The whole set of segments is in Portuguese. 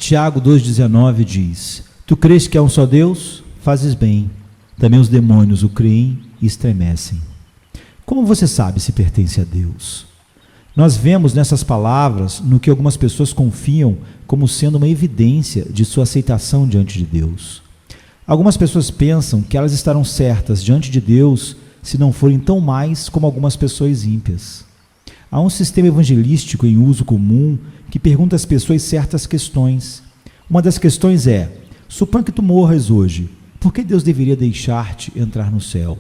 Tiago 2,19 diz: Tu crês que há um só Deus? Fazes bem. Também os demônios o creem e estremecem. Como você sabe se pertence a Deus? Nós vemos nessas palavras no que algumas pessoas confiam como sendo uma evidência de sua aceitação diante de Deus. Algumas pessoas pensam que elas estarão certas diante de Deus se não forem tão mais como algumas pessoas ímpias. Há um sistema evangelístico em uso comum que pergunta às pessoas certas questões. Uma das questões é: suponha que tu morras hoje, por que Deus deveria deixar-te entrar no céu?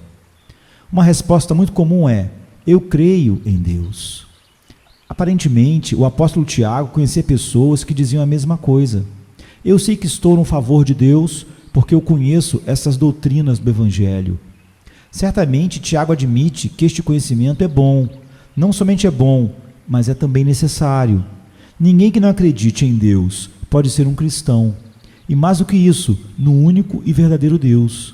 Uma resposta muito comum é: eu creio em Deus. Aparentemente, o apóstolo Tiago conhecia pessoas que diziam a mesma coisa. Eu sei que estou no favor de Deus porque eu conheço essas doutrinas do Evangelho. Certamente, Tiago admite que este conhecimento é bom. Não somente é bom, mas é também necessário. Ninguém que não acredite em Deus pode ser um cristão. E mais do que isso, no único e verdadeiro Deus.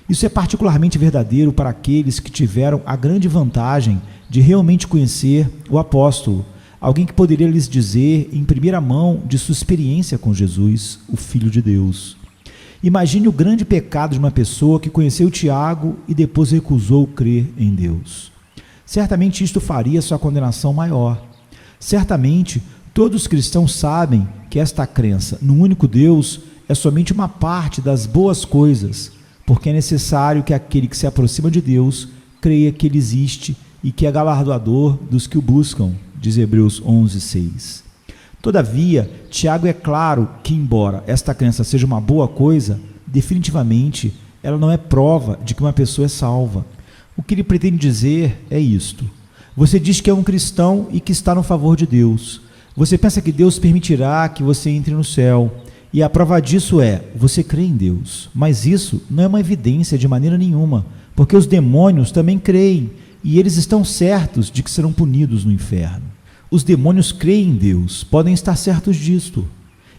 Isso é particularmente verdadeiro para aqueles que tiveram a grande vantagem de realmente conhecer o apóstolo, alguém que poderia lhes dizer em primeira mão de sua experiência com Jesus, o Filho de Deus. Imagine o grande pecado de uma pessoa que conheceu Tiago e depois recusou crer em Deus. Certamente isto faria sua condenação maior. Certamente todos os cristãos sabem que esta crença no único Deus é somente uma parte das boas coisas, porque é necessário que aquele que se aproxima de Deus creia que Ele existe e que é galardoador dos que o buscam, diz Hebreus 11:6. Todavia, Tiago é claro que, embora esta crença seja uma boa coisa, definitivamente ela não é prova de que uma pessoa é salva. O que ele pretende dizer é isto: você diz que é um cristão e que está no favor de Deus. Você pensa que Deus permitirá que você entre no céu. E a prova disso é: você crê em Deus. Mas isso não é uma evidência de maneira nenhuma, porque os demônios também creem, e eles estão certos de que serão punidos no inferno. Os demônios creem em Deus, podem estar certos disto.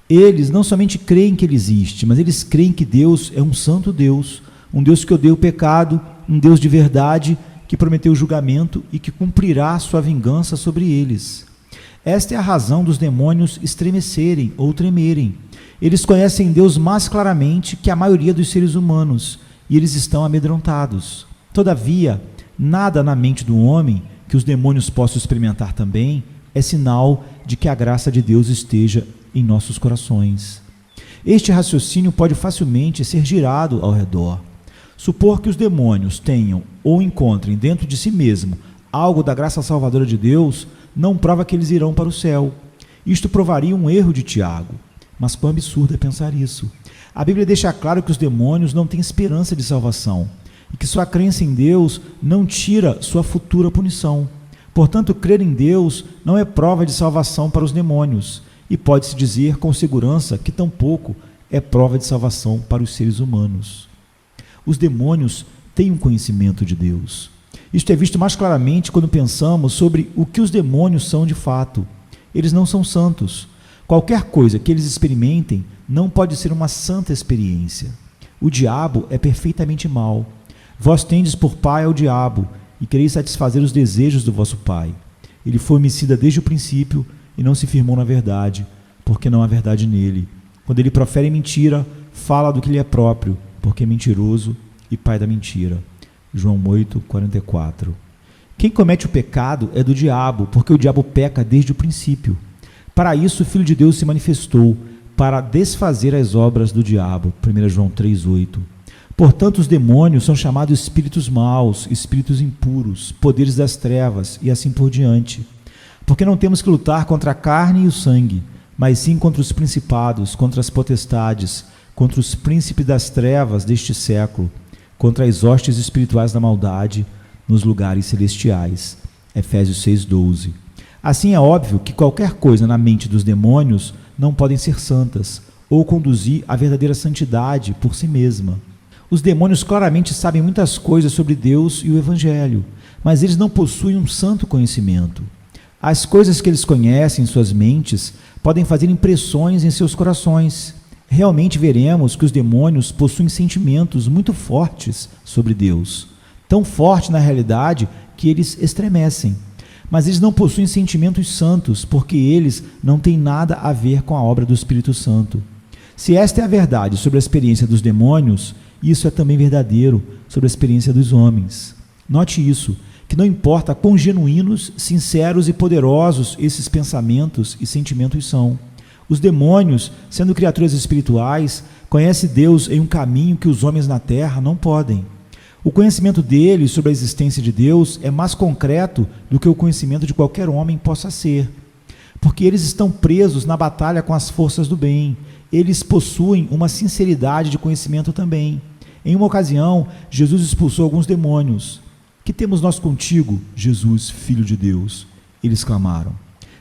Eles não somente creem que Ele existe, mas eles creem que Deus é um santo Deus, um Deus que odeia o pecado, um Deus de verdade, que prometeu o julgamento e que cumprirá sua vingança sobre eles. Esta é a razão dos demônios estremecerem ou tremerem. Eles conhecem Deus mais claramente que a maioria dos seres humanos, e eles estão amedrontados. Todavia, nada na mente do homem que os demônios possam experimentar também é sinal de que a graça de Deus esteja em nossos corações. Este raciocínio pode facilmente ser girado ao redor. Supor que os demônios tenham ou encontrem dentro de si mesmo algo da graça salvadora de Deus não prova que eles irão para o céu. Isto provaria um erro de Tiago. Mas quão absurdo é pensar isso. A Bíblia deixa claro que os demônios não têm esperança de salvação e que sua crença em Deus não tira sua futura punição. Portanto, crer em Deus não é prova de salvação para os demônios, e pode-se dizer com segurança que tampouco é prova de salvação para os seres humanos. Os demônios têm um conhecimento de Deus. Isto é visto mais claramente quando pensamos sobre o que os demônios são de fato. Eles não são santos. Qualquer coisa que eles experimentem não pode ser uma santa experiência. O diabo é perfeitamente mau. Vós tendes por pai ao diabo, e quereis satisfazer os desejos do vosso pai. Ele foi homicida desde o princípio e não se firmou na verdade, porque não há verdade nele. Quando ele profere mentira, fala do que lhe é próprio, porque é mentiroso e pai da mentira. João 8:44. Quem comete o pecado é do diabo, porque o diabo peca desde o princípio. Para isso o Filho de Deus se manifestou, para desfazer as obras do diabo. 1 João 3:8. Portanto, os demônios são chamados espíritos maus, espíritos impuros, poderes das trevas e assim por diante. Porque não temos que lutar contra a carne e o sangue, mas sim contra os principados, contra as potestades, contra os príncipes das trevas deste século, contra as hostes espirituais da maldade nos lugares celestiais. Efésios 6:12. Assim é óbvio que qualquer coisa na mente dos demônios não podem ser santas, ou conduzir à verdadeira santidade por si mesma. Os demônios claramente sabem muitas coisas sobre Deus e o Evangelho, mas eles não possuem um santo conhecimento. As coisas que eles conhecem em suas mentes podem fazer impressões em seus corações. Realmente veremos que os demônios possuem sentimentos muito fortes sobre Deus, tão forte na realidade que eles estremecem. Mas eles não possuem sentimentos santos, porque eles não têm nada a ver com a obra do Espírito Santo. Se esta é a verdade sobre a experiência dos demônios, isso é também verdadeiro sobre a experiência dos homens. Note isso, que não importa quão genuínos, sinceros e poderosos esses pensamentos e sentimentos são. Os demônios, sendo criaturas espirituais, conhecem Deus em um caminho que os homens na terra não podem. O conhecimento deles sobre a existência de Deus é mais concreto do que o conhecimento de qualquer homem possa ser, porque eles estão presos na batalha com as forças do bem. Eles possuem uma sinceridade de conhecimento também. Em uma ocasião, Jesus expulsou alguns demônios. Que temos nós contigo, Jesus, Filho de Deus? Eles clamaram.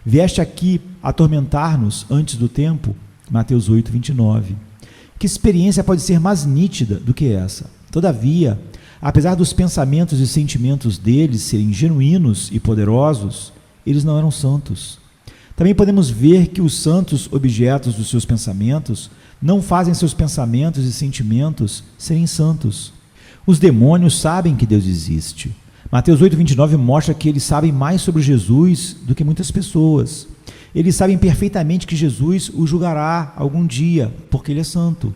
Vieste aqui atormentar-nos antes do tempo? Mateus 8, 29. Que experiência pode ser mais nítida do que essa? Todavia, apesar dos pensamentos e sentimentos deles serem genuínos e poderosos, eles não eram santos. Também podemos ver que os santos objetos dos seus pensamentos não fazem seus pensamentos e sentimentos serem santos. Os demônios sabem que Deus existe. Mateus 8, 29 mostra que eles sabem mais sobre Jesus do que muitas pessoas. Eles sabem perfeitamente que Jesus o julgará algum dia, porque ele é santo.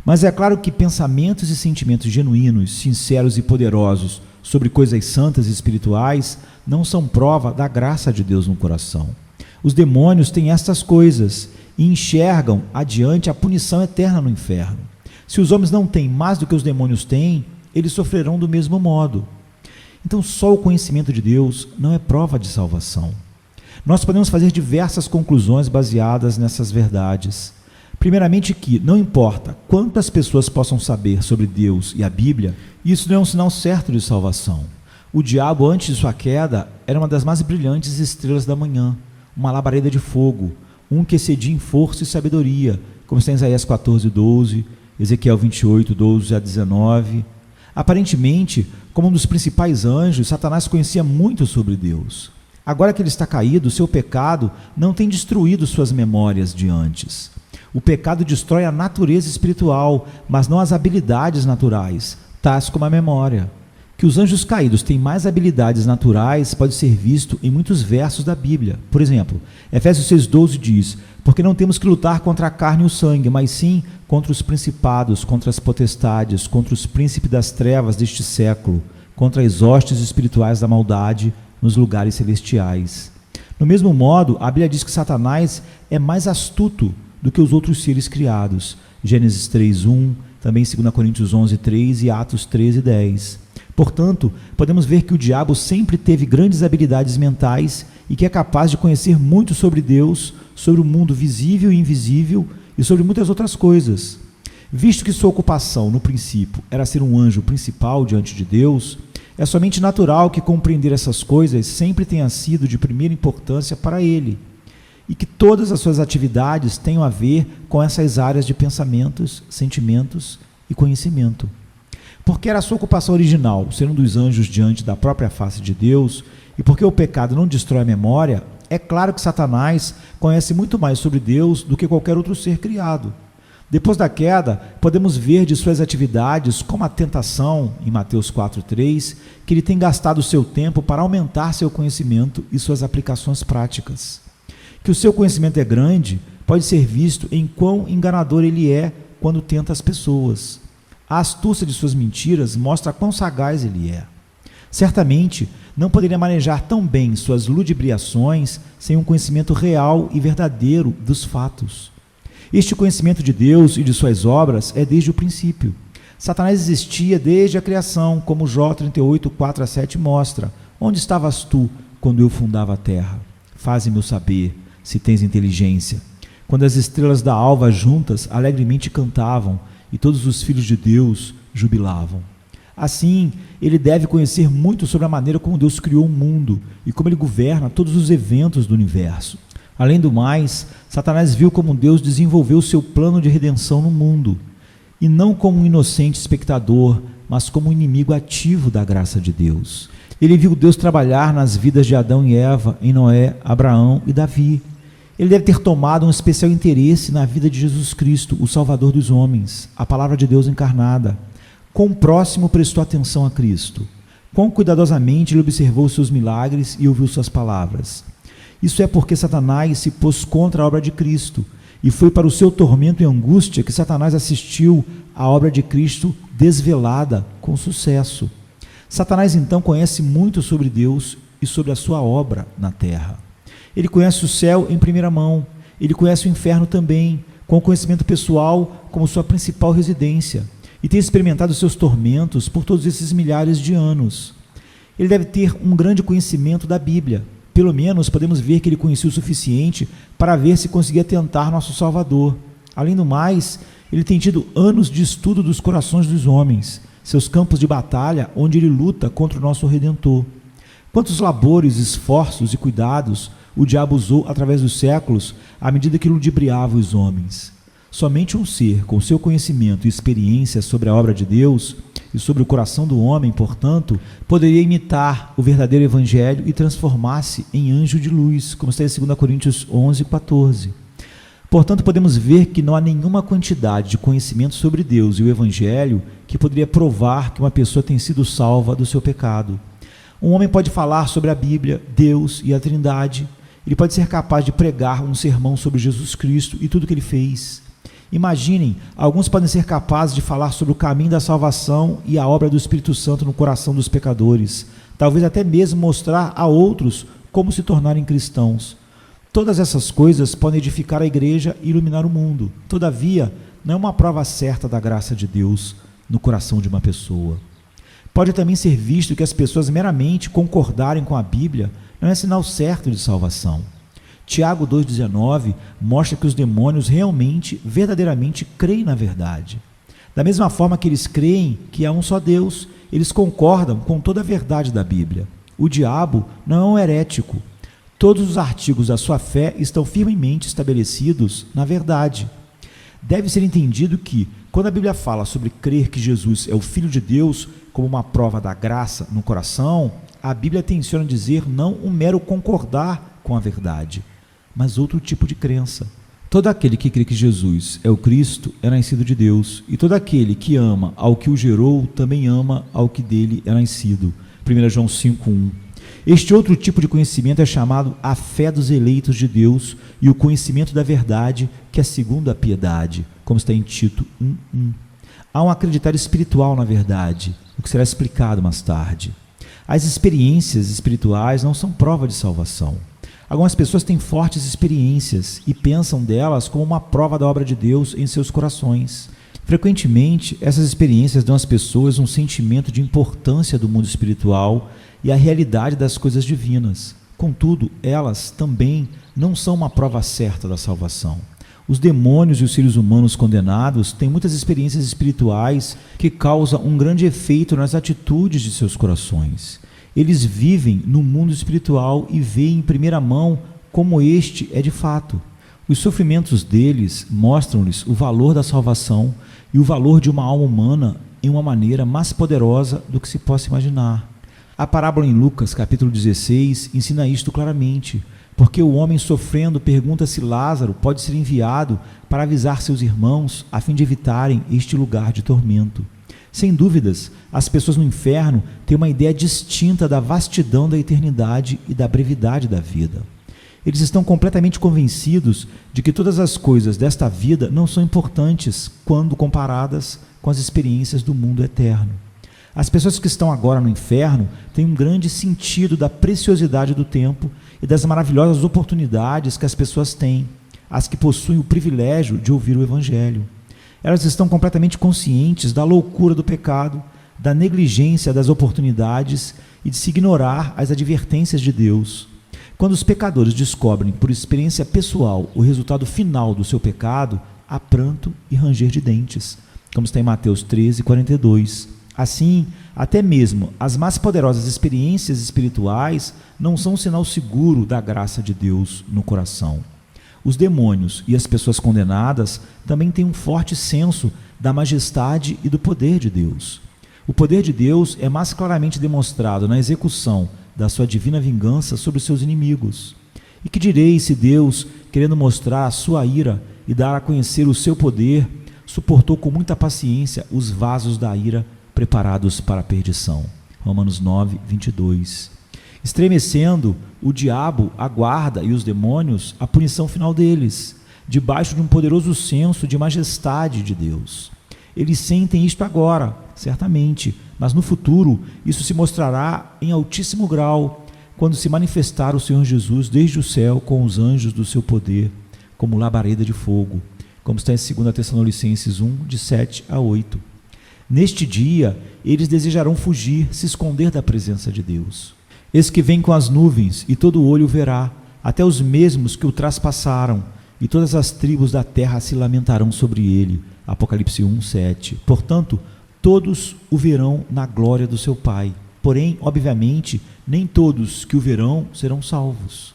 Mas é claro que pensamentos e sentimentos genuínos, sinceros e poderosos sobre coisas santas e espirituais não são prova da graça de Deus no coração. Os demônios têm estas coisas e enxergam adiante a punição eterna no inferno. Se os homens não têm mais do que os demônios têm, eles sofrerão do mesmo modo. Então, só o conhecimento de Deus não é prova de salvação. Nós podemos fazer diversas conclusões baseadas nessas verdades. Primeiramente que, não importa quantas pessoas possam saber sobre Deus e a Bíblia, isso não é um sinal certo de salvação. O diabo, antes de sua queda, era uma das mais brilhantes estrelas da manhã, uma labareda de fogo, um que excedia em força e sabedoria, como está em Isaías 14, 12, Ezequiel 28, 12 a 19. Aparentemente, como um dos principais anjos, Satanás conhecia muito sobre Deus. Agora que ele está caído, seu pecado não tem destruído suas memórias de antes. O pecado destrói a natureza espiritual, mas não as habilidades naturais, tais como a memória. Que os anjos caídos têm mais habilidades naturais pode ser visto em muitos versos da Bíblia. Por exemplo, Efésios 6,12 diz: porque não temos que lutar contra a carne e o sangue, mas sim contra os principados, contra as potestades, contra os príncipes das trevas deste século, contra as hostes espirituais da maldade nos lugares celestiais. No mesmo modo, a Bíblia diz que Satanás é mais astuto do que os outros seres criados. Gênesis 3:1, também 2 Coríntios 11:3 e Atos 13:10. Portanto, podemos ver que o diabo sempre teve grandes habilidades mentais e que é capaz de conhecer muito sobre Deus, sobre o mundo visível e invisível e sobre muitas outras coisas. Visto que sua ocupação, no princípio, era ser um anjo principal diante de Deus, é somente natural que compreender essas coisas sempre tenha sido de primeira importância para ele, e que todas as suas atividades tenham a ver com essas áreas de pensamentos, sentimentos e conhecimento. Porque era a sua ocupação original, ser um dos anjos diante da própria face de Deus, e porque o pecado não destrói a memória, é claro que Satanás conhece muito mais sobre Deus do que qualquer outro ser criado. Depois da queda, podemos ver de suas atividades, como a tentação, em Mateus 4:3, que ele tem gastado seu tempo para aumentar seu conhecimento e suas aplicações práticas. Que o seu conhecimento é grande, pode ser visto em quão enganador ele é quando tenta as pessoas. A astúcia de suas mentiras mostra quão sagaz ele é. Certamente, não poderia manejar tão bem suas ludibriações sem um conhecimento real e verdadeiro dos fatos. Este conhecimento de Deus e de suas obras é desde o princípio. Satanás existia desde a criação, como Jó 38, 4 a 7 mostra. Onde estavas tu quando eu fundava a terra? Faze-me saber, se tens inteligência. Quando as estrelas da alva juntas alegremente cantavam, e todos os filhos de Deus jubilavam. Assim, ele deve conhecer muito sobre a maneira como Deus criou o mundo e como ele governa todos os eventos do universo. Além do mais, Satanás viu como Deus desenvolveu seu plano de redenção no mundo, e não como um inocente espectador, mas como um inimigo ativo da graça de Deus. Ele viu Deus trabalhar nas vidas de Adão e Eva, em Noé, Abraão e Davi. Ele deve ter tomado um especial interesse na vida de Jesus Cristo, o Salvador dos homens, a palavra de Deus encarnada. Quão próximo prestou atenção a Cristo? Quão cuidadosamente ele observou seus milagres e ouviu suas palavras. Isso é porque Satanás se pôs contra a obra de Cristo, e foi para o seu tormento e angústia que Satanás assistiu à obra de Cristo desvelada com sucesso. Satanás então conhece muito sobre Deus e sobre a sua obra na terra. Ele conhece o céu em primeira mão, ele conhece o inferno também, com o conhecimento pessoal como sua principal residência, e tem experimentado seus tormentos por todos esses milhares de anos. Ele deve ter um grande conhecimento da Bíblia. Pelo menos podemos ver que ele conhecia o suficiente para ver se conseguia tentar nosso Salvador. Além do mais, ele tem tido anos de estudo dos corações dos homens, seus campos de batalha onde ele luta contra o nosso Redentor. Quantos labores, esforços e cuidados o diabo usou através dos séculos à medida que ludibriava os homens. Somente um ser com seu conhecimento e experiência sobre a obra de Deus e sobre o coração do homem, portanto, poderia imitar o verdadeiro evangelho e transformar-se em anjo de luz, como está em 2 Coríntios 11:14. Portanto, podemos ver que não há nenhuma quantidade de conhecimento sobre Deus e o evangelho que poderia provar que uma pessoa tem sido salva do seu pecado. Um homem pode falar sobre a Bíblia, Deus e a Trindade. Ele pode ser capaz de pregar um sermão sobre Jesus Cristo e tudo o que ele fez. Imaginem, alguns podem ser capazes de falar sobre o caminho da salvação e a obra do Espírito Santo no coração dos pecadores, talvez até mesmo mostrar a outros como se tornarem cristãos. Todas essas coisas podem edificar a igreja e iluminar o mundo. Todavia, não é uma prova certa da graça de Deus no coração de uma pessoa. Pode também ser visto que as pessoas meramente concordarem com a Bíblia não é sinal certo de salvação. Tiago 2,19 mostra que os demônios realmente, verdadeiramente creem na verdade. Da mesma forma que eles creem que há um só Deus, eles concordam com toda a verdade da Bíblia. O diabo não é um herético. Todos os artigos da sua fé estão firmemente estabelecidos na verdade. Deve ser entendido que, quando a Bíblia fala sobre crer que Jesus é o Filho de Deus como uma prova da graça no coração, a Bíblia tenciona dizer não um mero concordar com a verdade, mas outro tipo de crença. Todo aquele que crê que Jesus é o Cristo é nascido de Deus, e todo aquele que ama ao que o gerou também ama ao que dele é nascido. 1 João 5,1. Este outro tipo de conhecimento é chamado a fé dos eleitos de Deus e o conhecimento da verdade, que é segundo a piedade, como está em Tito 1,1. Há um acreditar espiritual na verdade, o que será explicado mais tarde. As experiências espirituais não são prova de salvação. Algumas pessoas têm fortes experiências e pensam delas como uma prova da obra de Deus em seus corações. Frequentemente, essas experiências dão às pessoas um sentimento de importância do mundo espiritual e a realidade das coisas divinas. Contudo, elas também não são uma prova certa da salvação. Os demônios e os seres humanos condenados têm muitas experiências espirituais que causam um grande efeito nas atitudes de seus corações. Eles vivem no mundo espiritual e veem em primeira mão como este é de fato. Os sofrimentos deles mostram-lhes o valor da salvação e o valor de uma alma humana em uma maneira mais poderosa do que se possa imaginar. A parábola em Lucas, capítulo 16, ensina isto claramente, porque o homem sofrendo pergunta se Lázaro pode ser enviado para avisar seus irmãos a fim de evitarem este lugar de tormento. Sem dúvidas, as pessoas no inferno têm uma ideia distinta da vastidão da eternidade e da brevidade da vida. Eles estão completamente convencidos de que todas as coisas desta vida não são importantes quando comparadas com as experiências do mundo eterno. As pessoas que estão agora no inferno têm um grande sentido da preciosidade do tempo e das maravilhosas oportunidades que as pessoas têm, as que possuem o privilégio de ouvir o Evangelho. Elas estão completamente conscientes da loucura do pecado, da negligência das oportunidades e de se ignorar as advertências de Deus. Quando os pecadores descobrem por experiência pessoal o resultado final do seu pecado, há pranto e ranger de dentes, como está em Mateus 13:42. Assim, até mesmo as mais poderosas experiências espirituais não são um sinal seguro da graça de Deus no coração. Os demônios e as pessoas condenadas também têm um forte senso da majestade e do poder de Deus. O poder de Deus é mais claramente demonstrado na execução da sua divina vingança sobre seus inimigos. E que direi se Deus, querendo mostrar a sua ira e dar a conhecer o seu poder, suportou com muita paciência os vasos da ira preparados para a perdição. Romanos 9, 22. Estremecendo, o diabo aguarda, e os demônios, a punição final deles, debaixo de um poderoso senso de majestade de Deus. Eles sentem isto agora, certamente, mas no futuro isso se mostrará em altíssimo grau, quando se manifestar o Senhor Jesus desde o céu com os anjos do seu poder, como labareda de fogo, como está em 2 Tessalonicenses 1, de 7 a 8. Neste dia, eles desejarão fugir, se esconder da presença de Deus. Eis que vem com as nuvens, e todo olho o verá, até os mesmos que o traspassaram, e todas as tribos da terra se lamentarão sobre ele. Apocalipse 1, 7. Portanto, todos o verão na glória do seu Pai. Porém, obviamente, nem todos que o verão serão salvos.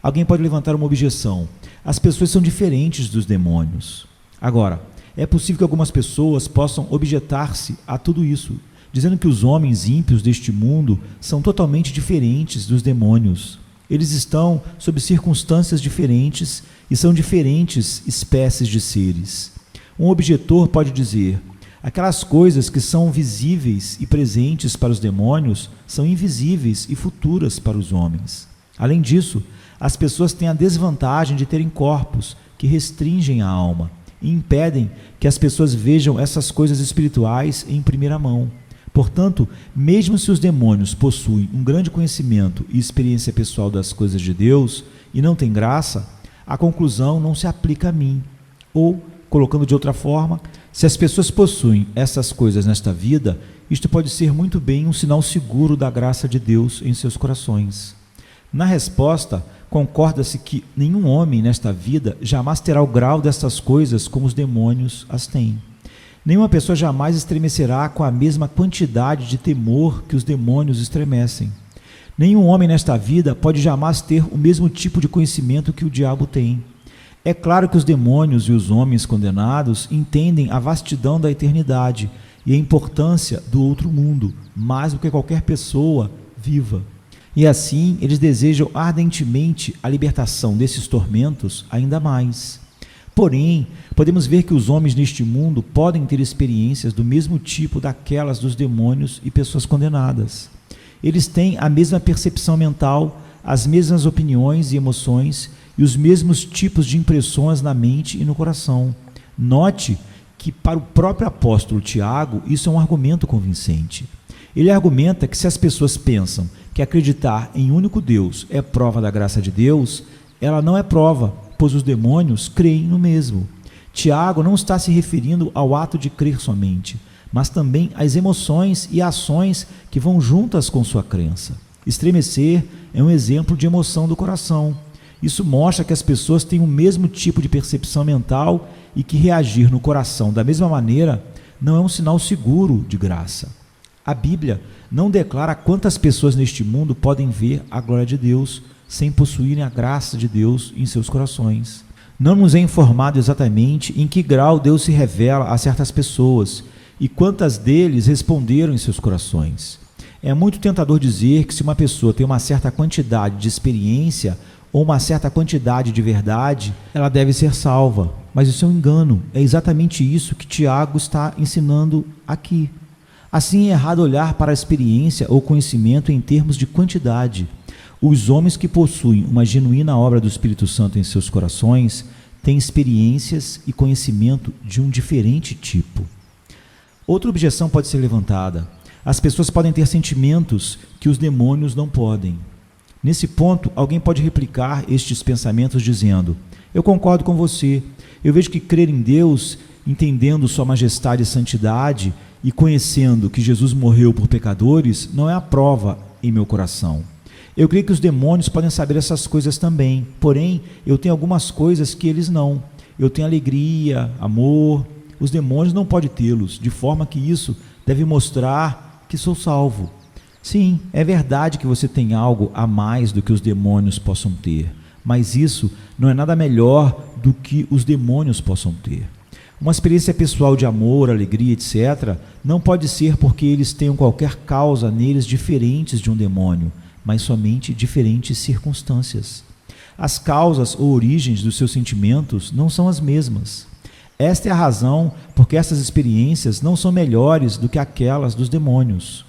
Alguém pode levantar uma objeção. As pessoas são diferentes dos demônios. Agora, é possível que algumas pessoas possam objetar-se a tudo isso, dizendo que os homens ímpios deste mundo são totalmente diferentes dos demônios. Eles estão sob circunstâncias diferentes e são diferentes espécies de seres. Um objetor pode dizer: aquelas coisas que são visíveis e presentes para os demônios são invisíveis e futuras para os homens. Além disso, as pessoas têm a desvantagem de terem corpos que restringem a alma e impedem que as pessoas vejam essas coisas espirituais em primeira mão. Portanto, mesmo se os demônios possuem um grande conhecimento e experiência pessoal das coisas de Deus e não têm graça, a conclusão não se aplica a mim. Ou, colocando de outra forma, se as pessoas possuem essas coisas nesta vida, isto pode ser muito bem um sinal seguro da graça de Deus em seus corações. Na resposta, concorda-se que nenhum homem nesta vida jamais terá o grau destas coisas como os demônios as têm. Nenhuma pessoa jamais estremecerá com a mesma quantidade de temor que os demônios estremecem. Nenhum homem nesta vida pode jamais ter o mesmo tipo de conhecimento que o diabo tem. É claro que os demônios e os homens condenados entendem a vastidão da eternidade e a importância do outro mundo, mais do que qualquer pessoa viva. E assim, eles desejam ardentemente a libertação desses tormentos ainda mais. Porém, podemos ver que os homens neste mundo podem ter experiências do mesmo tipo daquelas dos demônios e pessoas condenadas. Eles têm a mesma percepção mental, as mesmas opiniões e emoções e os mesmos tipos de impressões na mente e no coração. Note que para o próprio apóstolo Tiago isso é um argumento convincente. Ele argumenta que se as pessoas pensam que acreditar em um único Deus é prova da graça de Deus, ela não é prova, pois os demônios creem no mesmo. Tiago não está se referindo ao ato de crer somente, mas também às emoções e ações que vão juntas com sua crença. Estremecer é um exemplo de emoção do coração. Isso mostra que as pessoas têm o mesmo tipo de percepção mental e que reagir no coração da mesma maneira não é um sinal seguro de graça. A Bíblia não declara quantas pessoas neste mundo podem ver a glória de Deus sem possuírem a graça de Deus em seus corações. Não nos é informado exatamente em que grau Deus se revela a certas pessoas e quantas deles responderam em seus corações. É muito tentador dizer que se uma pessoa tem uma certa quantidade de experiência ou uma certa quantidade de verdade, ela deve ser salva. Mas isso é um engano. É exatamente isso que Tiago está ensinando aqui. Assim, é errado olhar para a experiência ou conhecimento em termos de quantidade. Os homens que possuem uma genuína obra do Espírito Santo em seus corações têm experiências e conhecimento de um diferente tipo. Outra objeção pode ser levantada. As pessoas podem ter sentimentos que os demônios não podem. Nesse ponto, alguém pode replicar estes pensamentos dizendo: eu concordo com você, eu vejo que crer em Deus, entendendo sua majestade e santidade e conhecendo que Jesus morreu por pecadores, não é a prova em meu coração. Eu creio que os demônios podem saber essas coisas também, porém, eu tenho algumas coisas que eles não. Eu tenho alegria, amor, os demônios não podem tê-los, de forma que isso deve mostrar que sou salvo. Sim, é verdade que você tem algo a mais do que os demônios possam ter, mas isso não é nada melhor do que os demônios possam ter. Uma experiência pessoal de amor, alegria, etc., não pode ser porque eles tenham qualquer causa neles diferentes de um demônio, mas somente diferentes circunstâncias. As causas ou origens dos seus sentimentos não são as mesmas. Esta é a razão porque essas experiências não são melhores do que aquelas dos demônios.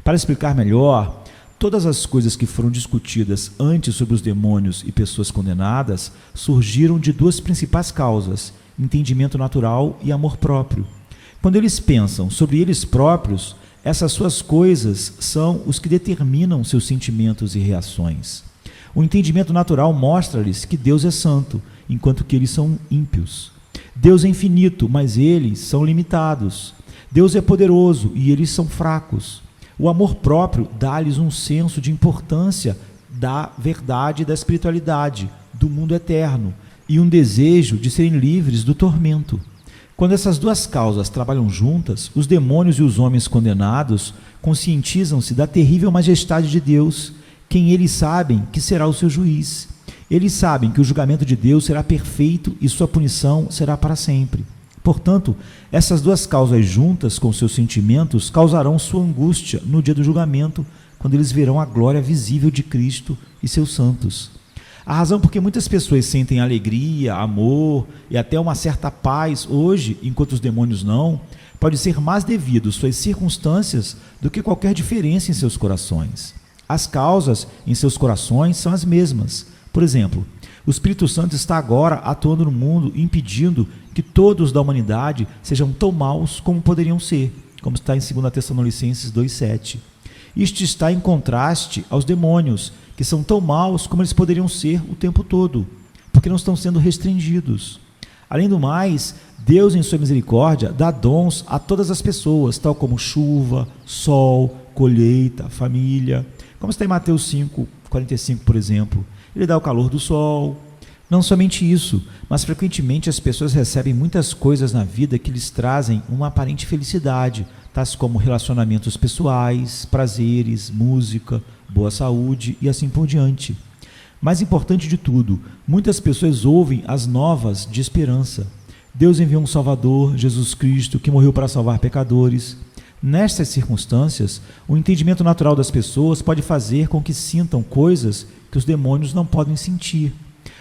Para explicar melhor, todas as coisas que foram discutidas antes sobre os demônios e pessoas condenadas surgiram de duas principais causas: entendimento natural e amor próprio. Quando eles pensam sobre eles próprios, essas suas coisas são os que determinam seus sentimentos e reações. O entendimento natural mostra-lhes que Deus é santo, enquanto que eles são ímpios. Deus é infinito, mas eles são limitados. Deus é poderoso e eles são fracos. O amor próprio dá-lhes um senso de importância da verdade e da espiritualidade, do mundo eterno, e um desejo de serem livres do tormento. Quando essas duas causas trabalham juntas, os demônios e os homens condenados conscientizam-se da terrível majestade de Deus, quem eles sabem que será o seu juiz. Eles sabem que o julgamento de Deus será perfeito e sua punição será para sempre. Portanto, essas duas causas juntas com seus sentimentos causarão sua angústia no dia do julgamento, quando eles verão a glória visível de Cristo e seus santos. A razão por que muitas pessoas sentem alegria, amor e até uma certa paz hoje, enquanto os demônios não, pode ser mais devido às suas circunstâncias do que qualquer diferença em seus corações. As causas em seus corações são as mesmas. Por exemplo, o Espírito Santo está agora atuando no mundo, impedindo que todos da humanidade sejam tão maus como poderiam ser, como está em 2 Tessalonicenses 2,7. Isto está em contraste aos demônios, que são tão maus como eles poderiam ser o tempo todo, porque não estão sendo restringidos. Além do mais, Deus, em sua misericórdia, dá dons a todas as pessoas, tal como chuva, sol, colheita, família, como está em Mateus 5:45, por exemplo. Ele dá o calor do sol. Não somente isso, mas frequentemente as pessoas recebem muitas coisas na vida que lhes trazem uma aparente felicidade, tais como relacionamentos pessoais, prazeres, música, boa saúde e assim por diante. Mais importante de tudo, muitas pessoas ouvem as novas de esperança. Deus enviou um Salvador, Jesus Cristo, que morreu para salvar pecadores. Nestas circunstâncias, o entendimento natural das pessoas pode fazer com que sintam coisas que os demônios não podem sentir.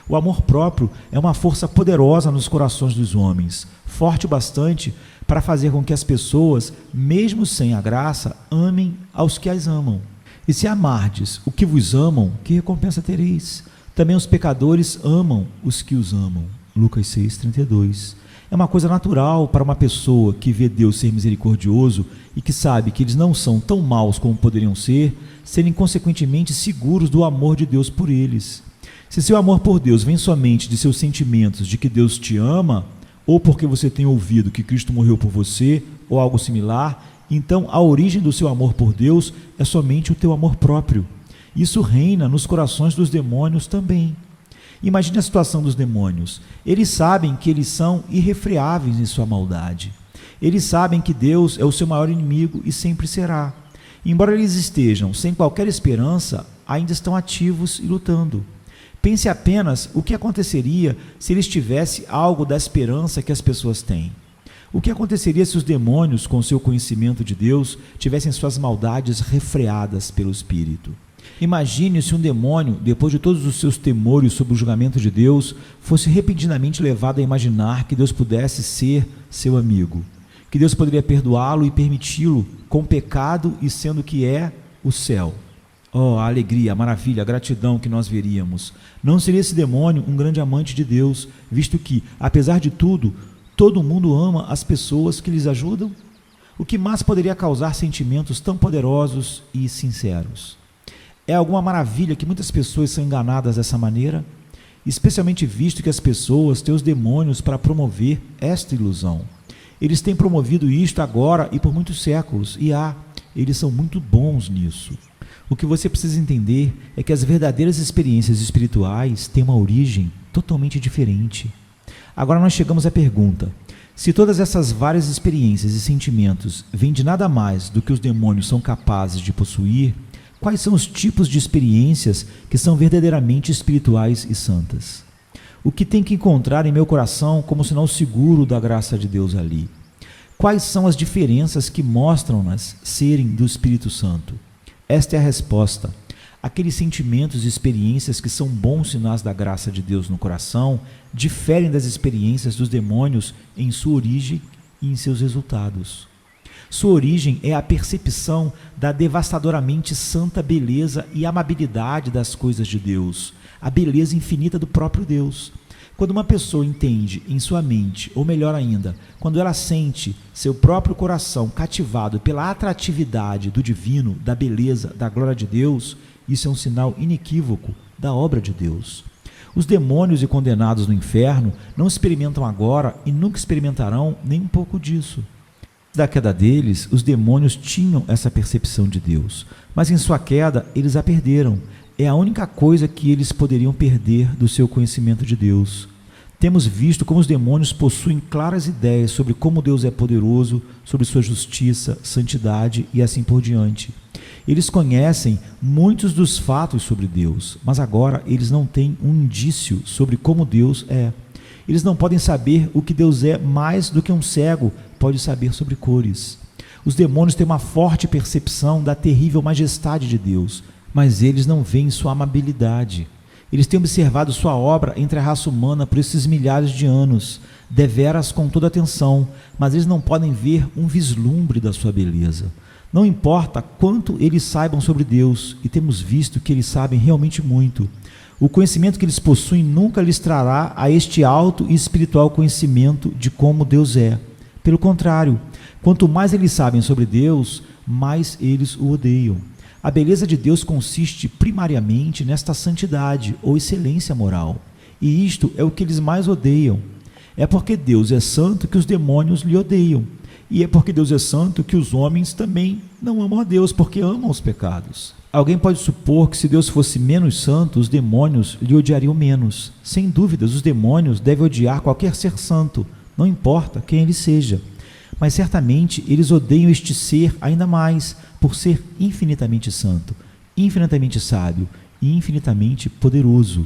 O amor próprio é uma força poderosa nos corações dos homens, forte o bastante para fazer com que as pessoas, mesmo sem a graça, amem aos que as amam. E se amardes o que vos amam, que recompensa tereis? Também os pecadores amam os que os amam. Lucas 6:32. É uma coisa natural para uma pessoa que vê Deus ser misericordioso e que sabe que eles não são tão maus como poderiam ser, serem consequentemente seguros do amor de Deus por eles. Se seu amor por Deus vem somente de seus sentimentos de que Deus te ama, ou porque você tem ouvido que Cristo morreu por você, ou algo similar, então a origem do seu amor por Deus é somente o teu amor próprio. Isso reina nos corações dos demônios também. Imagine a situação dos demônios. Eles sabem que eles são irrefreáveis em sua maldade. Eles sabem que Deus é o seu maior inimigo e sempre será. Embora eles estejam sem qualquer esperança, ainda estão ativos e lutando. Pense apenas o que aconteceria se eles tivessem algo da esperança que as pessoas têm. O que aconteceria se os demônios, com seu conhecimento de Deus, tivessem suas maldades refreadas pelo Espírito? Imagine se um demônio, depois de todos os seus temores sobre o julgamento de Deus, fosse repentinamente levado a imaginar que Deus pudesse ser seu amigo, que Deus poderia perdoá-lo e permiti-lo com pecado e sendo que é o céu. Oh, a alegria, a maravilha, a gratidão que nós veríamos. Não seria esse demônio um grande amante de Deus, visto que, apesar de tudo, todo mundo ama as pessoas que lhes ajudam? O que mais poderia causar sentimentos tão poderosos e sinceros? É alguma maravilha que muitas pessoas são enganadas dessa maneira, especialmente visto que as pessoas têm os demônios para promover esta ilusão. Eles têm promovido isto agora e por muitos séculos, e eles são muito bons nisso. O que você precisa entender é que as verdadeiras experiências espirituais têm uma origem totalmente diferente. Agora nós chegamos à pergunta: se todas essas várias experiências e sentimentos vêm de nada mais do que os demônios são capazes de possuir, quais são os tipos de experiências que são verdadeiramente espirituais e santas? O que tem que encontrar em meu coração como sinal seguro da graça de Deus ali? Quais são as diferenças que mostram-nas serem do Espírito Santo? Esta é a resposta. Aqueles sentimentos e experiências que são bons sinais da graça de Deus no coração diferem das experiências dos demônios em sua origem e em seus resultados. Sua origem é a percepção da devastadoramente santa beleza e amabilidade das coisas de Deus, a beleza infinita do próprio Deus. Quando uma pessoa entende em sua mente, ou melhor ainda, quando ela sente seu próprio coração cativado pela atratividade do divino, da beleza, da glória de Deus, isso é um sinal inequívoco da obra de Deus. Os demônios e condenados no inferno não experimentam agora e nunca experimentarão nem um pouco disso. Da queda deles, os demônios tinham essa percepção de Deus, mas em sua queda eles a perderam. É a única coisa que eles poderiam perder do seu conhecimento de Deus. Temos visto como os demônios possuem claras ideias sobre como Deus é poderoso, sobre sua justiça, santidade e assim por diante. Eles conhecem muitos dos fatos sobre Deus, mas agora eles não têm um indício sobre como Deus é. Eles não podem saber o que Deus é mais do que um cego pode saber sobre cores. Os demônios têm uma forte percepção da terrível majestade de Deus, mas eles não veem sua amabilidade. Eles têm observado sua obra entre a raça humana por esses milhares de anos, deveras com toda atenção, mas eles não podem ver um vislumbre da sua beleza. Não importa quanto eles saibam sobre Deus, e temos visto que eles sabem realmente muito. O conhecimento que eles possuem nunca lhes trará a este alto e espiritual conhecimento de como Deus é. Pelo contrário, quanto mais eles sabem sobre Deus, mais eles o odeiam. A beleza de Deus consiste primariamente nesta santidade ou excelência moral, e isto é o que eles mais odeiam. É porque Deus é santo que os demônios lhe odeiam, e é porque Deus é santo que os homens também não amam a Deus, porque amam os pecados. Alguém pode supor que se Deus fosse menos santo, os demônios lhe odiariam menos. Sem dúvidas, os demônios devem odiar qualquer ser santo, não importa quem ele seja. Mas certamente eles odeiam este ser ainda mais, por ser infinitamente santo, infinitamente sábio e infinitamente poderoso.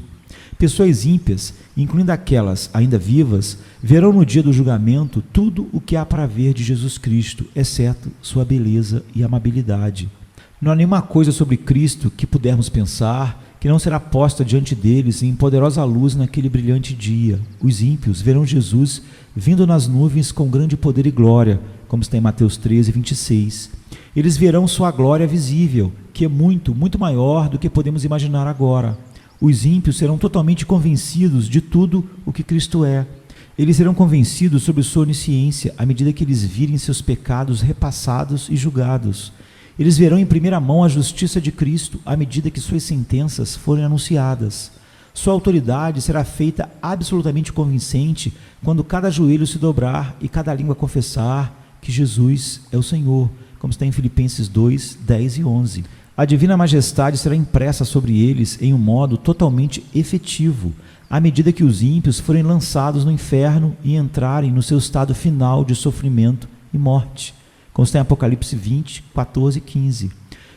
Pessoas ímpias, incluindo aquelas ainda vivas, verão no dia do julgamento tudo o que há para ver de Jesus Cristo, exceto sua beleza e amabilidade. Não há nenhuma coisa sobre Cristo que pudermos pensar que não será posta diante deles em poderosa luz naquele brilhante dia. Os ímpios verão Jesus vindo nas nuvens com grande poder e glória, como está em Mateus 13, 26. Eles verão sua glória visível, que é muito, muito maior do que podemos imaginar agora. Os ímpios serão totalmente convencidos de tudo o que Cristo é. Eles serão convencidos sobre sua onisciência à medida que eles virem seus pecados repassados e julgados. Eles verão em primeira mão a justiça de Cristo à medida que suas sentenças forem anunciadas. Sua autoridade será feita absolutamente convincente quando cada joelho se dobrar e cada língua confessar que Jesus é o Senhor, como está em Filipenses 2, 10 e 11. A divina majestade será impressa sobre eles em um modo totalmente efetivo, à medida que os ímpios forem lançados no inferno e entrarem no seu estado final de sofrimento e morte, como está em Apocalipse 20, 14 e 15.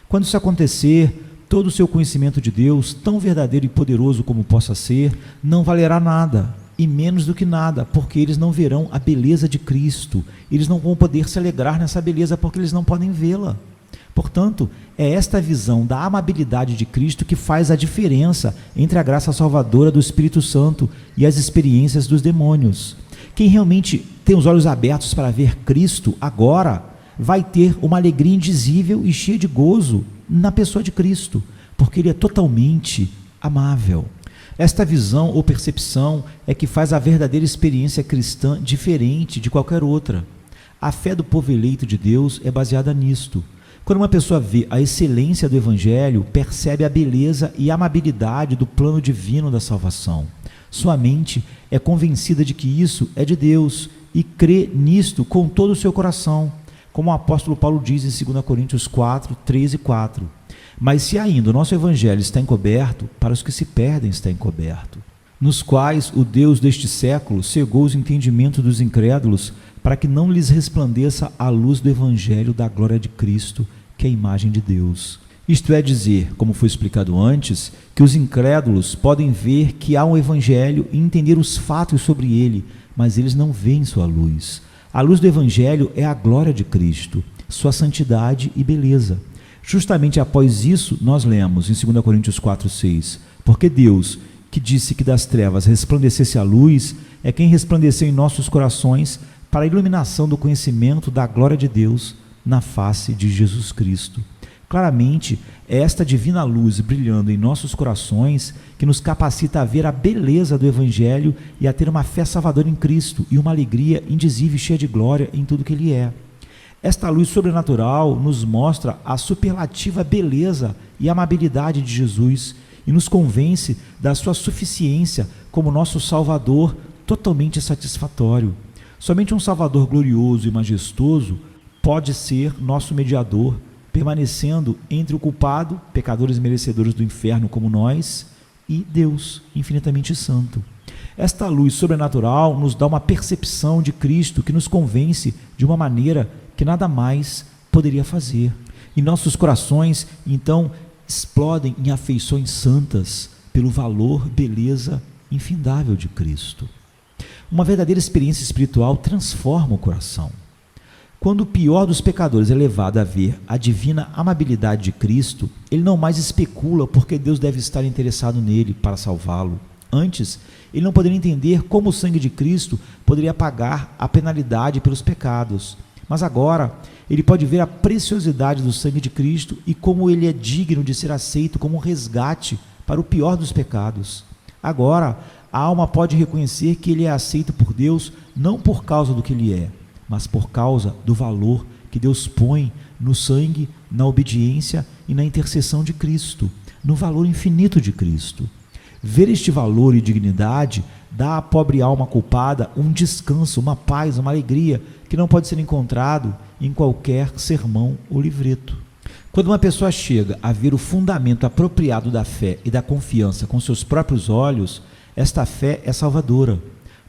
Quando isso acontecer, todo o seu conhecimento de Deus, tão verdadeiro e poderoso como possa ser, não valerá nada, e menos do que nada, porque eles não verão a beleza de Cristo. Eles não vão poder se alegrar nessa beleza, porque eles não podem vê-la. Portanto, é esta visão da amabilidade de Cristo que faz a diferença entre a graça salvadora do Espírito Santo e as experiências dos demônios. Quem realmente tem os olhos abertos para ver Cristo agora, vai ter uma alegria indizível e cheia de gozo na pessoa de Cristo, porque Ele é totalmente amável. Esta visão ou percepção é que faz a verdadeira experiência cristã diferente de qualquer outra. A fé do povo eleito de Deus é baseada nisto. Quando uma pessoa vê a excelência do Evangelho, percebe a beleza e a amabilidade do plano divino da salvação. Sua mente é convencida de que isso é de Deus e crê nisto com todo o seu coração, como o apóstolo Paulo diz em 2 Coríntios 4, 13 e 4. Mas se ainda o nosso Evangelho está encoberto, para os que se perdem está encoberto, nos quais o Deus deste século cegou os entendimentos dos incrédulos, para que não lhes resplandeça a luz do Evangelho da glória de Cristo, que é a imagem de Deus. Isto é dizer, como foi explicado antes, que os incrédulos podem ver que há um Evangelho e entender os fatos sobre ele, mas eles não veem sua luz. A luz do Evangelho é a glória de Cristo, sua santidade e beleza. Justamente após isso, nós lemos em 2 Coríntios 4, 6, porque Deus, que disse que das trevas resplandecesse a luz, é quem resplandeceu em nossos corações para a iluminação do conhecimento da glória de Deus na face de Jesus Cristo. Claramente, é esta divina luz brilhando em nossos corações que nos capacita a ver a beleza do Evangelho e a ter uma fé salvadora em Cristo e uma alegria indizível e cheia de glória em tudo que Ele é. Esta luz sobrenatural nos mostra a superlativa beleza e amabilidade de Jesus e nos convence da sua suficiência como nosso Salvador totalmente satisfatório. Somente um Salvador glorioso e majestoso pode ser nosso mediador, permanecendo entre o culpado, pecadores merecedores do inferno como nós, e Deus, infinitamente santo. Esta luz sobrenatural nos dá uma percepção de Cristo que nos convence de uma maneira que nada mais poderia fazer. E nossos corações, então, explodem em afeições santas pelo valor, beleza infindável de Cristo. Uma verdadeira experiência espiritual transforma o coração. Quando o pior dos pecadores é levado a ver a divina amabilidade de Cristo, ele não mais especula porque Deus deve estar interessado nele para salvá-lo. Antes, ele não poderia entender como o sangue de Cristo poderia pagar a penalidade pelos pecados. Mas agora, ele pode ver a preciosidade do sangue de Cristo e como ele é digno de ser aceito como um resgate para o pior dos pecados. Agora, a alma pode reconhecer que ele é aceito por Deus não por causa do que ele é, mas por causa do valor que Deus põe no sangue, na obediência e na intercessão de Cristo, no valor infinito de Cristo. Ver este valor e dignidade dá à pobre alma culpada um descanso, uma paz, uma alegria que não pode ser encontrado em qualquer sermão ou livreto. Quando uma pessoa chega a ver o fundamento apropriado da fé e da confiança com seus próprios olhos, esta fé é salvadora.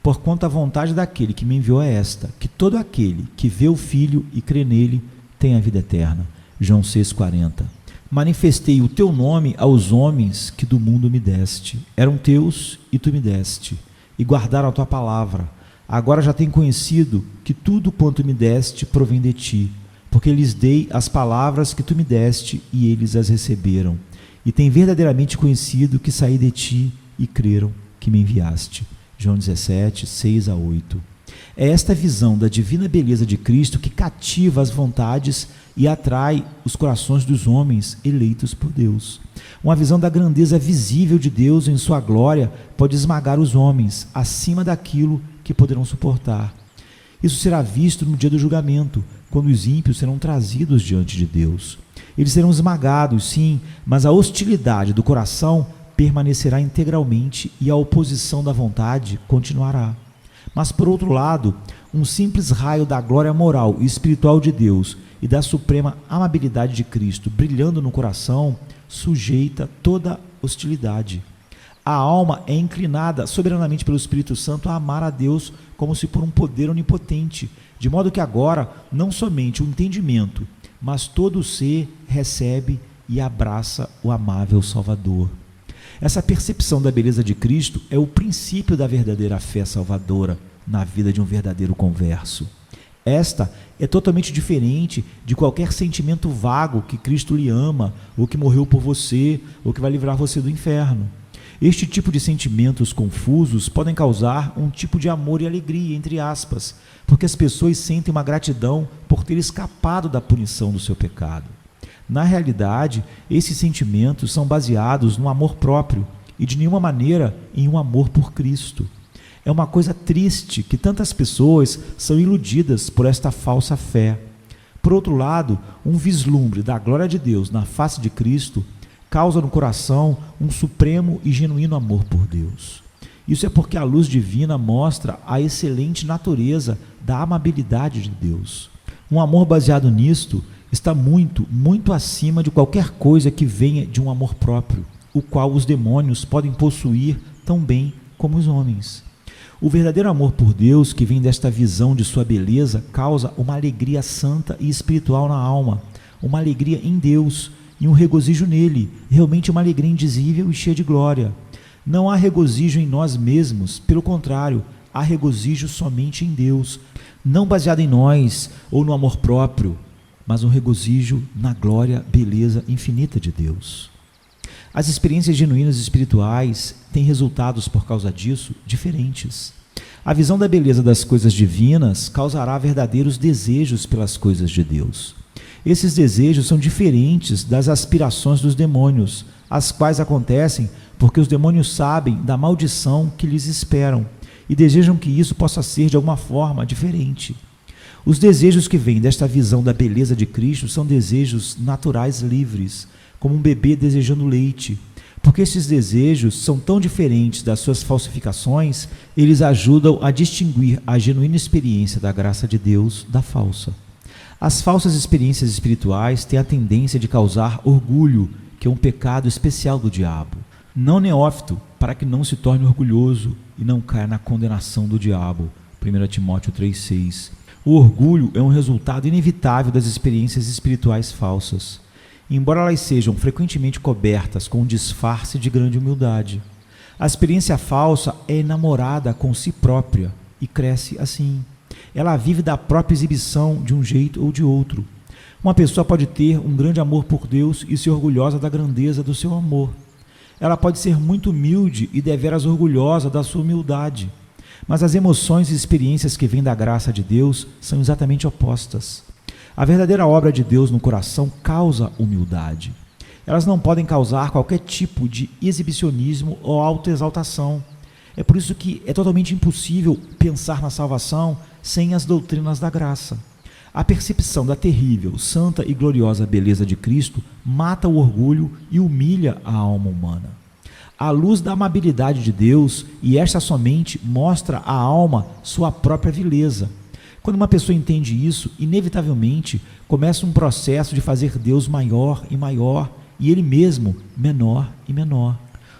Porquanto a vontade daquele que me enviou é esta, que todo aquele que vê o Filho e crê nele tem a vida eterna. João 6,40. Manifestei o teu nome aos homens que do mundo me deste. Eram teus e tu me deste, e guardaram a tua palavra. Agora já têm conhecido que tudo quanto me deste provém de ti, porque lhes dei as palavras que tu me deste e eles as receberam. E têm verdadeiramente conhecido que saí de ti e creram que me enviaste. João 17, 6-8. É esta visão da divina beleza de Cristo que cativa as vontades e atrai os corações dos homens eleitos por Deus. Uma visão da grandeza visível de Deus em sua glória pode esmagar os homens acima daquilo que poderão suportar. Isso será visto no dia do julgamento, quando os ímpios serão trazidos diante de Deus. Eles serão esmagados, sim, mas a hostilidade do coração permanecerá integralmente e a oposição da vontade continuará. Mas, por outro lado, um simples raio da glória moral e espiritual de Deus e da suprema amabilidade de Cristo brilhando no coração sujeita toda hostilidade. A alma é inclinada soberanamente pelo Espírito Santo a amar a Deus como se por um poder onipotente, de modo que agora não somente o entendimento, mas todo o ser recebe e abraça o amável Salvador. Essa percepção da beleza de Cristo é o princípio da verdadeira fé salvadora na vida de um verdadeiro converso. Esta é totalmente diferente de qualquer sentimento vago que Cristo lhe ama, ou que morreu por você, ou que vai livrar você do inferno. Este tipo de sentimentos confusos podem causar um tipo de amor e alegria, entre aspas, porque as pessoas sentem uma gratidão por ter escapado da punição do seu pecado. Na realidade, esses sentimentos são baseados no amor próprio e de nenhuma maneira em um amor por Cristo. É uma coisa triste que tantas pessoas são iludidas por esta falsa fé. Por outro lado, um vislumbre da glória de Deus na face de Cristo causa no coração um supremo e genuíno amor por Deus. Isso é porque a luz divina mostra a excelente natureza da amabilidade de Deus. Um amor baseado nisto está muito, muito acima de qualquer coisa que venha de um amor próprio, o qual os demônios podem possuir tão bem como os homens. O verdadeiro amor por Deus, que vem desta visão de sua beleza, causa uma alegria santa e espiritual na alma, uma alegria em Deus e um regozijo nele, realmente uma alegria indizível e cheia de glória. Não há regozijo em nós mesmos, pelo contrário, há regozijo somente em Deus, não baseado em nós ou no amor próprio, mas um regozijo na glória, beleza infinita de Deus. As experiências genuínas espirituais têm resultados por causa disso diferentes. A visão da beleza das coisas divinas causará verdadeiros desejos pelas coisas de Deus. Esses desejos são diferentes das aspirações dos demônios, as quais acontecem porque os demônios sabem da maldição que lhes esperam e desejam que isso possa ser de alguma forma diferente. Os desejos que vêm desta visão da beleza de Cristo são desejos naturais livres, como um bebê desejando leite. Porque esses desejos são tão diferentes das suas falsificações, eles ajudam a distinguir a genuína experiência da graça de Deus da falsa. As falsas experiências espirituais têm a tendência de causar orgulho, que é um pecado especial do diabo. Não neófito, para que não se torne orgulhoso e não caia na condenação do diabo. 1 Timóteo 3,6. O orgulho é um resultado inevitável das experiências espirituais falsas, embora elas sejam frequentemente cobertas com um disfarce de grande humildade. A experiência falsa é enamorada com si própria e cresce assim. Ela vive da própria exibição de um jeito ou de outro. Uma pessoa pode ter um grande amor por Deus e ser orgulhosa da grandeza do seu amor. Ela pode ser muito humilde e deveras orgulhosa da sua humildade. Mas as emoções e experiências que vêm da graça de Deus são exatamente opostas. A verdadeira obra de Deus no coração causa humildade. Elas não podem causar qualquer tipo de exibicionismo ou autoexaltação. É por isso que é totalmente impossível pensar na salvação sem as doutrinas da graça. A percepção da terrível, santa e gloriosa beleza de Cristo mata o orgulho e humilha a alma humana. A luz da amabilidade de Deus, e esta somente, mostra à alma sua própria vileza. Quando uma pessoa entende isso, inevitavelmente começa um processo de fazer Deus maior e maior e Ele mesmo menor e menor.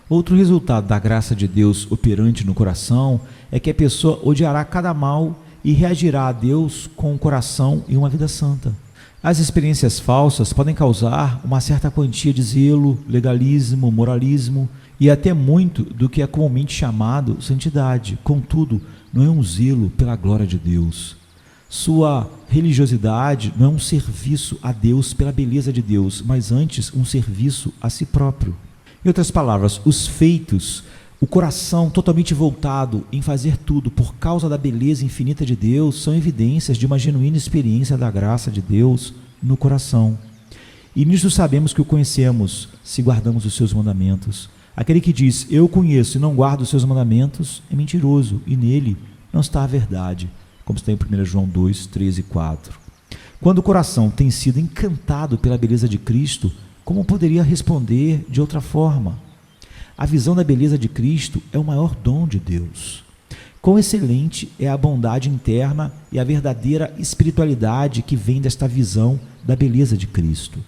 Outro resultado da graça de Deus operante no coração é que a pessoa odiará cada mal e reagirá a Deus com um coração e uma vida santa. As experiências falsas podem causar uma certa quantia de zelo, legalismo, moralismo e até muito do que é comumente chamado santidade. Contudo, não é um zelo pela glória de Deus. Sua religiosidade não é um serviço a Deus pela beleza de Deus, mas antes um serviço a si próprio. Em outras palavras, os feitos, o coração totalmente voltado em fazer tudo por causa da beleza infinita de Deus, são evidências de uma genuína experiência da graça de Deus no coração. E nisso sabemos que o conhecemos, se guardamos os seus mandamentos. Aquele que diz, eu conheço e não guardo os seus mandamentos, é mentiroso, e nele não está a verdade, como está em 1 João 2, 13 e 4. Quando o coração tem sido encantado pela beleza de Cristo, como poderia responder de outra forma? A visão da beleza de Cristo é o maior dom de Deus. Quão excelente é a bondade interna e a verdadeira espiritualidade que vem desta visão da beleza de Cristo.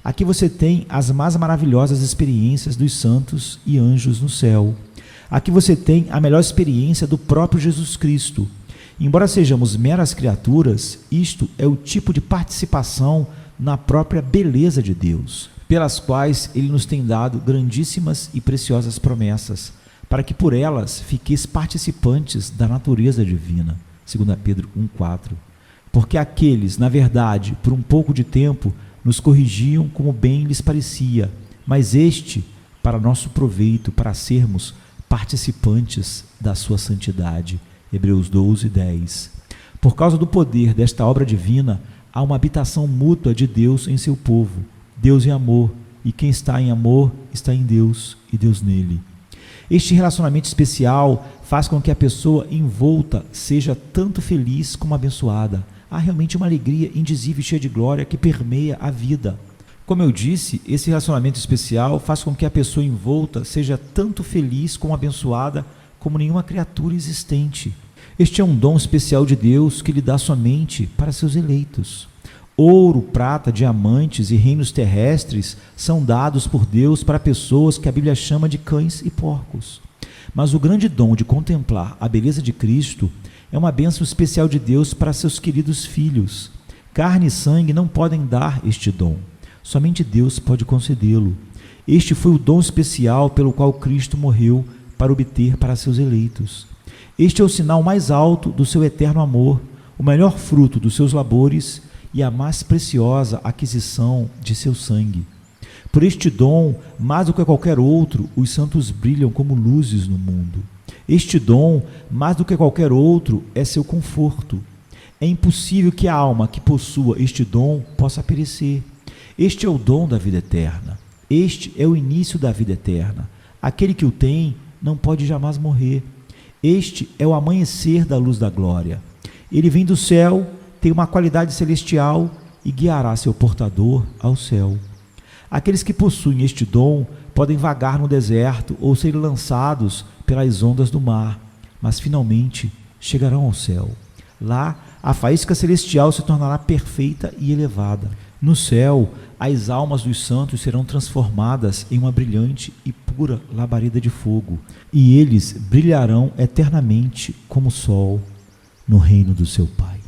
Aqui você tem as mais maravilhosas experiências dos santos e anjos no céu. Aqui você tem a melhor experiência do próprio Jesus Cristo. Embora sejamos meras criaturas, isto é o tipo de participação na própria beleza de Deus, pelas quais Ele nos tem dado grandíssimas e preciosas promessas, para que por elas fiqueis participantes da natureza divina. 2 Pedro 1,4. Porque aqueles, na verdade, por um pouco de tempo, nos corrigiam como bem lhes parecia, mas este, para nosso proveito, para sermos participantes da sua santidade. Hebreus 12, 10. Por causa do poder desta obra divina, há uma habitação mútua de Deus em seu povo. Deus é amor, e quem está em amor está em Deus e Deus nele. Este relacionamento especial faz com que a pessoa envolta seja tanto feliz como abençoada. Há realmente uma alegria indizível e cheia de glória que permeia a vida. Como eu disse, esse relacionamento especial faz com que a pessoa envolta seja tanto feliz como abençoada como nenhuma criatura existente. Este é um dom especial de Deus que Ele dá somente para seus eleitos. Ouro, prata, diamantes e reinos terrestres são dados por Deus para pessoas que a Bíblia chama de cães e porcos. Mas o grande dom de contemplar a beleza de Cristo é uma bênção especial de Deus para seus queridos filhos. Carne e sangue não podem dar este dom. Somente Deus pode concedê-lo. Este foi o dom especial pelo qual Cristo morreu para obter para seus eleitos. Este é o sinal mais alto do seu eterno amor, o melhor fruto dos seus labores e a mais preciosa aquisição de seu sangue. Por este dom, mais do que qualquer outro, os santos brilham como luzes no mundo. Este dom, mais do que qualquer outro, é seu conforto. É impossível que a alma que possua este dom possa perecer. Este é o dom da vida eterna. Este é o início da vida eterna. Aquele que o tem não pode jamais morrer. Este é o amanhecer da luz da glória. Ele vem do céu, tem uma qualidade celestial e guiará seu portador ao céu. Aqueles que possuem este dom podem vagar no deserto ou ser lançados pelas ondas do mar, mas finalmente chegarão ao céu. Lá, a faísca celestial se tornará perfeita e elevada. No céu, as almas dos santos serão transformadas em uma brilhante e pura labareda de fogo, e eles brilharão eternamente como o sol no reino do seu Pai.